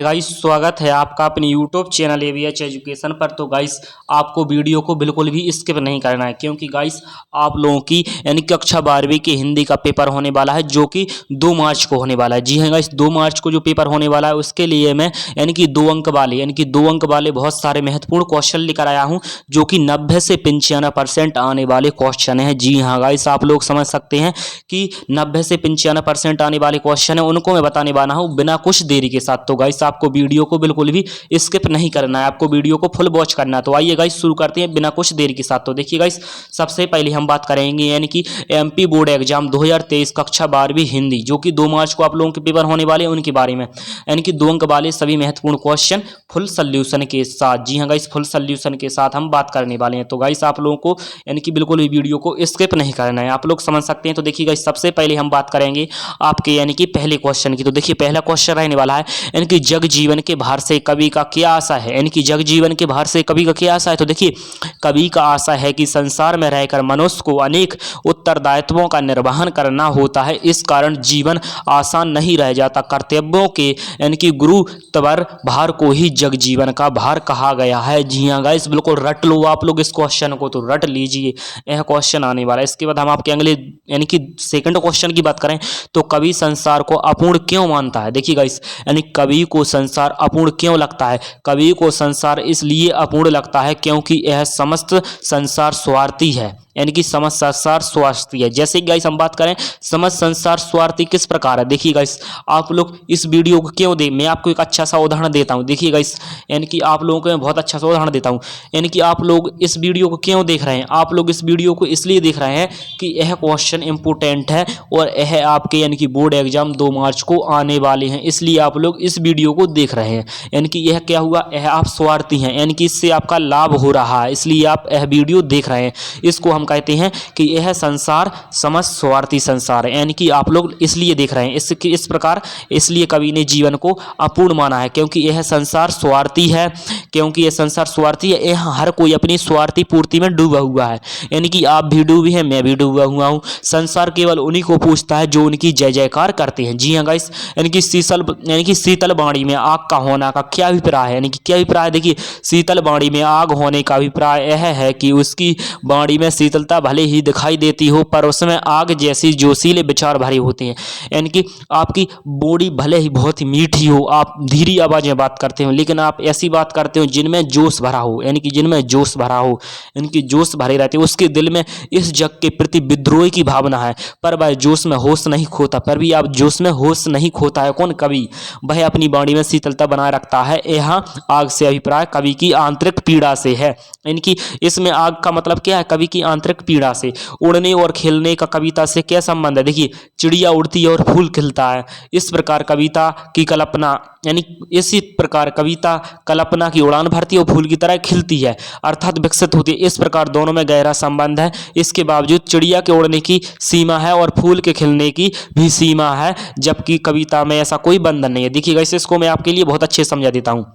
Guys स्वागत है आपका अपने यूट्यूब चैनल एवीएच एजुकेशन पर। तो गाइस आपको वीडियो को बिल्कुल भी स्किप नहीं करना है, क्योंकि गाइस आप लोगों की यानी कक्षा 12वीं की हिंदी का पेपर होने वाला है, जो कि 2 मार्च को होने वाला है। जी हाँ गाइस, 2 मार्च को जो पेपर होने वाला है उसके लिए मैं यानी कि 2 अंक वाले बहुत सारे महत्वपूर्ण क्वेश्चन लेकर आया हूँ, जो कि 90 से 95% आने वाले क्वेश्चन है। जी हाँ गाइस, आप लोग समझ सकते हैं कि 90 से 95% आने वाले क्वेश्चन है, उनको मैं बताने वाला हूँ बिना कुछ देरी के साथ। तो गाइस आपको वीडियो को बिल्कुल भी स्किप नहीं करना है, आपको वीडियो को फुल वॉच करना है। तो आइए गाइस शुरू करते हैं बिना कुछ देरी के साथ। तो देखिए गाइस, सबसे पहले हम बात करेंगे यानी कि एमपी बोर्ड एग्जाम 2023 कक्षा 12वीं हिंदी, जो कि 2 मार्च को आप लोगों के पेपर होने वाले हैं, उनके बारे में यानी कि 2 अंक वाले सभी महत्वपूर्ण क्वेश्चन फुल सोल्यूशन के साथ। जी हाँ गाइस, फुल सोल्यूशन के साथ हम बात करने वाले हैं। तो गाइस आप लोगों को यानी कि बिल्कुल भी वीडियो को स्किप नहीं करना है, आप लोग समझ सकते हैं। तो देखिए गाइस, सबसे पहले हम बात करेंगे आपके यानी कि पहले क्वेश्चन की। तो देखिए पहला क्वेश्चन रहने वाला है यानी कि जग जीवन के भार से कवि का क्या आशा है। यानी कि जग जीवन के भार से कवि का क्या आशा है। तो देखिए कवि का आशा है कि संसार में रहकर मनुष्य को अनेक उत्तरदायित्वों का निर्वहन करना होता है, इस कारण जीवन आसान नहीं रह जाता। कर्तव्यों के यानी कि गुरुत्वर भार को ही जग जीवन का भार कहा गया है। जी हाँ गाइस, बिल्कुल रट लो आप लोग इस क्वेश्चन को, तो रट लीजिए, यह क्वेश्चन आने वाला है। इसके बाद हम आपके अगले यानी कि सेकंड क्वेश्चन की बात करें तो कवि संसार को अपूर्ण क्यों मानता है। देखिए गाइस, यानी कवि को संसार अपूर्ण क्यों लगता है। कवि को संसार इसलिए अपूर्ण लगता है क्योंकि यह समस्त संसार स्वार्थी है, यानी कि समस्त संसार स्वार्थी है। जैसे गाइस हम बात करें समस्त संसार स्वार्थी किस प्रकार है। देखिए गाइस, आप लोग इस वीडियो को क्यों दे, मैं आपको एक अच्छा सा उदाहरण देता हूं। देखिए गाइस, यानी कि आप लोगों को मैं बहुत अच्छा सा उदाहरण देता हूं, यानी कि आप लोग इस वीडियो को क्यों देख रहे हैं। आप लोग इस वीडियो को इसलिए देख रहे हैं कि यह क्वेश्चन इंपोर्टेंट है और यह आपके यानी कि बोर्ड एग्जाम 2 मार्च को आने वाले हैं, इसलिए आप लोग इस वीडियो को देख रहे हैं। यानी कि यह क्या हुआ, यह आप स्वार्थी हैं, यानी कि इससे आपका लाभ हो रहा है, इसलिए आप यह वीडियो देख रहे हैं। इसको हम कहते हैं कि यह संसार समस्त स्वार्थी संसार है, यानी कि आप लोग इसलिए देख रहे हैं। इस प्रकार इसलिए कवि ने जीवन को अपूर्ण माना है, क्योंकि यह संसार स्वार्थी है। क्योंकि यह संसार स्वार्थी है, यह हर कोई अपनी स्वार्थी पूर्ति में डूबा हुआ है, यानी कि आप भी डूबे हैं, मैं भी डूबा हुआ हूँ। संसार केवल उन्हीं को पूछता है जो उनकी जय जयकार करते हैं। जी हाँ गाइस, यानी कि शीतल वाणी में आग का होना का क्या अभिप्राय है। यानी कि क्या अभिप्राय है, देखिए शीतल वाणी में आग होने का अभिप्राय यह है कि उसकी वाणी में शीतलता भले ही दिखाई देती हो, पर उसमें आग जैसी जोशीले विचार भरे होते हैं। यानी कि आपकी बॉडी भले ही बहुत ही मीठी हो, आप धीरी आवाज में बात करते हो, लेकिन आप ऐसी बात करते हो जिनमें जोश भरा हो, यानी कि जिनमें जोश भरा हो, इनकी जोश भरे रहते हो। उसके दिल में इस जग के प्रति विद्रोह की भावना है, पर वह जोश में होश नहीं खोता। पर भी आप जोश में होश नहीं खोता है कौन, कवि। वह अपनी वाणी में शीतलता बनाए रखता है। यहाँ आग से अभिप्राय कवि की आंतरिक पीड़ा से है, यानी कि इसमें आग का मतलब क्या है, कवि की आंतरिक पीड़ा से। उड़ने और खेलने का कविता से क्या संबंध है। देखिए चिड़िया उड़ती है और फूल खिलता है, इस प्रकार कविता की कल्पना यानी इसी प्रकार कविता कल्पना की उड़ान भरती है और फूल की तरह खिलती है, अर्थात विकसित होती है। इस प्रकार दोनों में गहरा संबंध है। इसके बावजूद चिड़िया के उड़ने की सीमा है और फूल के खिलने की भी सीमा है, जबकि कविता में ऐसा कोई बंधन नहीं है। देखिए गाइस, इसको मैं आपके लिए बहुत अच्छे समझा देता हूँ।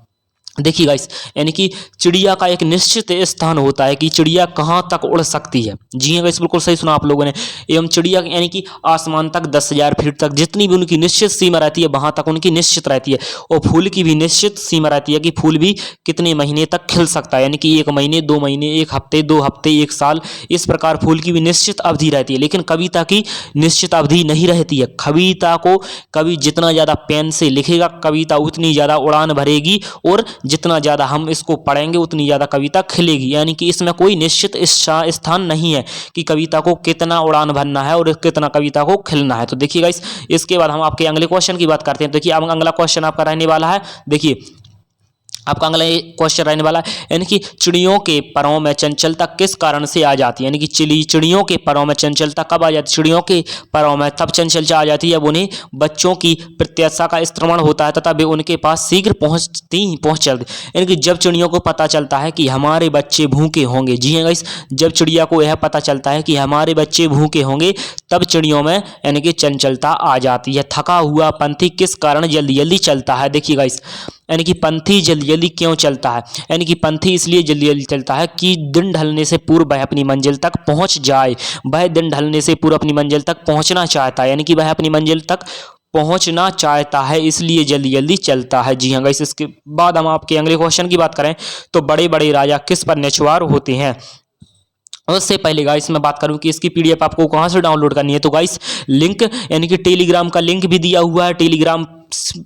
देखिए गाइस, यानी कि चिड़िया का एक निश्चित स्थान होता है कि चिड़िया कहाँ तक उड़ सकती है। जी हाँ गाइस, बिल्कुल सही सुना आप लोगों ने। एवं चिड़िया यानी कि आसमान तक 10,000 फीट तक जितनी भी उनकी निश्चित सीमा रहती है, वहां तक उनकी निश्चित रहती है। और फूल की भी निश्चित सीमा रहती है कि फूल भी कितने महीने तक खिल सकता है, यानी कि 1 महीने, 2 महीने, 1 हफ्ते, 2 हफ्ते, 1 साल, इस प्रकार फूल की भी निश्चित अवधि रहती है। लेकिन कविता की निश्चित अवधि नहीं रहती है। कविता को कवि जितना ज्यादा पेन से लिखेगा, कविता उतनी ज्यादा उड़ान भरेगी, और जितना ज़्यादा हम इसको पढ़ेंगे उतनी ज़्यादा कविता खिलेगी। यानी कि इसमें कोई निश्चित स्थान नहीं है कि कविता को कितना उड़ान भरना है और कितना कविता को खिलना है। तो देखिए गाइस, इसके बाद हम आपके अगले क्वेश्चन की बात करते हैं। देखिए अब अगला क्वेश्चन आपका रहने वाला है, देखिए आपका अगला क्वेश्चन रहने वाला है, यानी कि चिड़ियों के परों में चंचलता किस कारण से आ जाती है। यानी कि चिड़ियों के परों में चंचलता कब आ जाती है। चिड़ियों के परों में तब चंचलता आ जाती है जब उन्हें बच्चों की प्रत्याशा का स्त्रवण होता है तथा वे उनके पास शीघ्र पहुंच चलते। यानी कि जब चिड़ियों को पता चलता है कि हमारे बच्चे भूखे होंगे। जी हाँ गाइस, जब चिड़िया को यह पता चलता है कि हमारे बच्चे भूखे होंगे, तब चिड़ियों में यानी कि चंचलता आ जाती है। थका हुआ पंछी किस कारण जल्दी जल्दी चलता है। देखिए गाइस, यानी कि पंछी जल्दी जल्दी क्यों चलता है। यानी कि पंछी इसलिए जल्दी जल्दी चलता है कि दिन ढलने से पूर्व वह अपनी मंजिल तक पहुंच जाए। वह दिन ढलने से पूर्व अपनी मंजिल तक पहुंचना चाहता है, यानी कि वह अपनी मंजिल तक पहुंचना चाहता है इसलिए जल्दी जल्दी चलता है। जी हाँ गाइस, इसके बाद हम आपके अगले क्वेश्चन की बात करें तो बड़े बड़े राजा किस पर निछावर होते हैं। उससे पहले गाइस मैं बात करूं कि इसकी पीडीएफ आपको कहां से डाउनलोड करनी है, तो गाइस लिंक यानी कि टेलीग्राम का लिंक भी दिया हुआ है, टेलीग्राम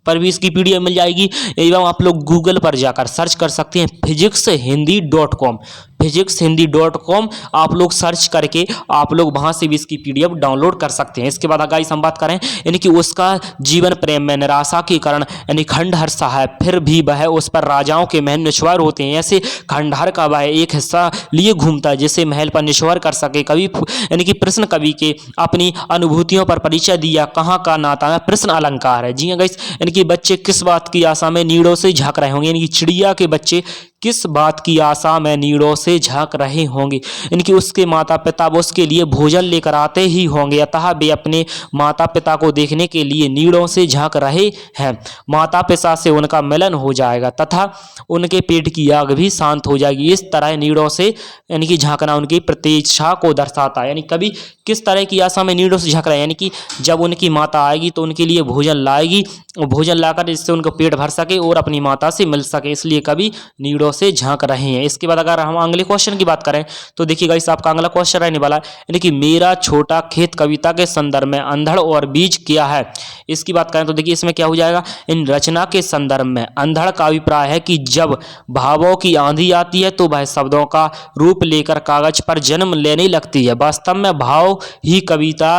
पर भी इसकी पीडीएफ मिल जाएगी। एवं आप लोग गूगल पर जाकर सर्च कर सकते हैं physicshindy.com, physicshindy.com आप लोग सर्च करके आप लोग वहां से भी इसकी पीडीएफ डाउनलोड कर सकते हैं। इसके बाद गाइस हम बात करें यानी कि उसका जीवन प्रेम में निराशा के कारण यानी खंडहर सा है, फिर भी वह उस पर राजाओं के महल निछावर होते हैं। ऐसे खंडहर का वह एक हिस्सा लिए घूमता है जिसे महल पर निछावर कर सके। कवि यानी कि प्रश्न कवि के अपनी अनुभूतियों पर परिचय दिया, कहाँ का नाता है, प्रश्न अलंकार है। जी हाँ गाइस, यानी कि बच्चे किस बात की आशा में नीड़ों से झांक रहे होंगे, यानी कि चिड़िया के बच्चे किस बात की आशा में नीड़ों से झांक रहे होंगे, इनकी उसके माता पिता उसके लिए भोजन लेकर आते ही होंगे, अतः वे अपने माता पिता को देखने के लिए नीड़ों से झांक रहे हैं। माता पिता से उनका मिलन हो जाएगा तथा उनके पेट की आग भी शांत हो जाएगी। इस तरह नीड़ों से यानी कि झांकना उनकी प्रतीक्षा को दर्शाता है। यानी कभी किस तरह की आशा में नीड़ों से झांक रहे हैं, यानी कि जब उनकी माता आएगी तो उनके लिए भोजन लाएगी, भोजन लाकर इससे उनको पेट भर सके और अपनी माता से मिल सके, इसलिए कभी नीड़ों से झांक रहे हैं। इसके बाद अगर हम अगले क्वेश्चन की बात करें तो देखिएगा इस आपका अगला क्वेश्चन रहने वाला है, यानी कि मेरा छोटा खेत कविता के संदर्भ में अंधड़ और बीज क्या है। इसकी बात करें तो देखिए इसमें क्या हो जाएगा, इन रचना के संदर्भ में अंधड़ का अभिप्राय है कि जब भावों की आंधी आती है तो वह शब्दों का रूप लेकर कागज पर जन्म लेने लगती है। वास्तव में भाव ही कविता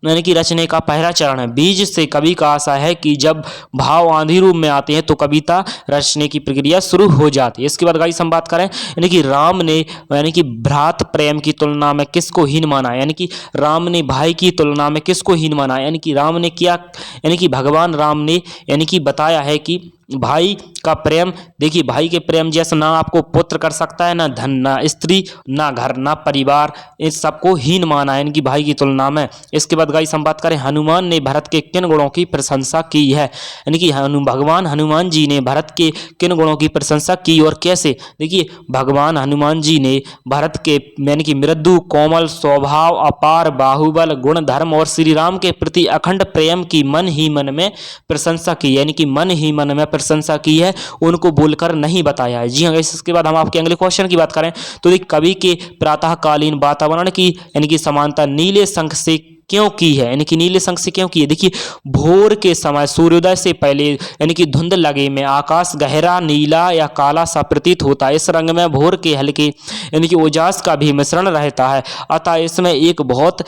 यानी कि रचने का पहला चरण है। बीज से कवि का आशा है कि जब भाव आंधी रूप में आते हैं तो कविता रचने की प्रक्रिया शुरू हो जाती है। इसके बाद गाइस हम बात करें यानी कि राम ने यानी कि भ्रात प्रेम की तुलना में किसको हीन माना, यानी कि राम ने भाई की तुलना में किसको हीन माना, यानी कि राम ने क्या यानी कि भगवान राम ने यानी कि बताया है कि भाई का प्रेम, देखिए भाई के प्रेम जैसा ना आपको पुत्र कर सकता है, ना धन, ना स्त्री, ना घर, ना परिवार, इस सबको हीन माना है इनकी भाई की तुलना में। इसके बाद गाइस हम बात करें हनुमान ने भरत के किन गुणों की प्रशंसा की है, यानी कि भगवान हनुमान जी ने भरत के किन गुणों की प्रशंसा की और कैसे। देखिए भगवान हनुमान जी ने भरत के यानी कि मृदु कोमल स्वभाव, अपार बाहुबल, गुण धर्म और श्री राम के प्रति अखंड प्रेम की मन ही मन में प्रशंसा की, यानी कि मन ही मन में प्रशंसा की है, उनको बोलकर नहीं बताया है। जी हाँ, इसके बाद हम आपके अगले क्वेश्चन की बात करें तो देखिए कवि के प्रातःकालीन वातावरण की यानी कि समानता नीले शंख से क्यों की है, यानी कि नीले शंख से क्यों की है। देखिए भोर के समय सूर्योदय से पहले यानी कि धुंध लगे में आकाश गहरा नीला या काला सा प्रतीत होता है। इस रंग में भोर के हल्के यानी कि उजास का भी मिश्रण रहता है, अतः इसमें एक बहुत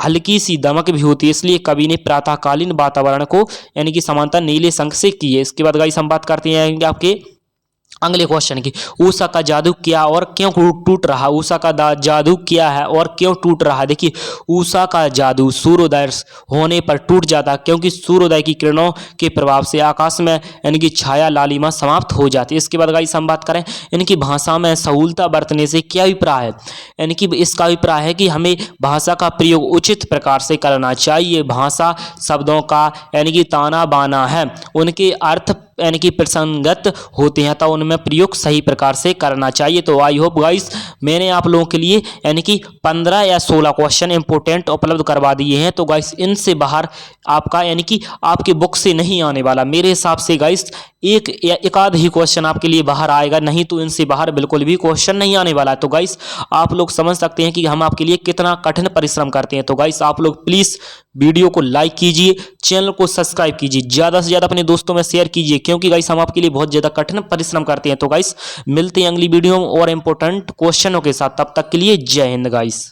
हल्की सी दमक भी होती है, इसलिए कवि ने प्रातःकालीन वातावरण को यानी कि समानता नीले शंख से की है। इसके बाद गाइस हम बात करते हैं आपके अगले क्वेश्चन की, उषा का जादू क्या और क्यों टूट रहा, उषा का जादू क्या है और क्यों टूट रहा। देखिए उषा का जादू सूर्योदय होने पर टूट जाता है, क्योंकि सूर्योदय की किरणों के प्रभाव से आकाश में यानी कि छाया लालिमा समाप्त हो जाती है। इसके बाद गाइस हम बात करें इनकी भाषा में सहूलता बरतने से क्या अभिप्राय है, यानी कि इसका अभिप्राय है कि हमें भाषा का प्रयोग उचित प्रकार से करना चाहिए। भाषा शब्दों का यानी कि ताना बाना है, उनके अर्थ यानी कि प्रसंगत होते हैं तो उनमें प्रयोग सही प्रकार से करना चाहिए। तो आई होप गाइस मैंने आप लोगों के लिए यानी कि 15 या 16 क्वेश्चन इंपॉर्टेंट उपलब्ध करवा दिए हैं। तो गाइस इनसे बाहर आपका यानी कि आपके बुक से नहीं आने वाला, मेरे हिसाब से गाइस एक या एकाध ही क्वेश्चन आपके लिए बाहर आएगा, नहीं तो इनसे बाहर बिल्कुल भी क्वेश्चन नहीं आने वाला। तो गाइस आप लोग समझ सकते हैं कि हम आपके लिए कितना कठिन परिश्रम करते हैं। तो गाइस आप लोग प्लीज़ वीडियो को लाइक कीजिए, चैनल को सब्सक्राइब कीजिए, ज़्यादा से ज़्यादा अपने दोस्तों में शेयर कीजिए, क्योंकि गाइस हम आपके लिए बहुत ज़्यादा कठिन परिश्रम करते हैं। तो गाइस मिलते हैं अगली वीडियो में और इंपॉर्टेंट क्वेश्चनों के साथ, तब तक के लिए जय हिंद गाइस।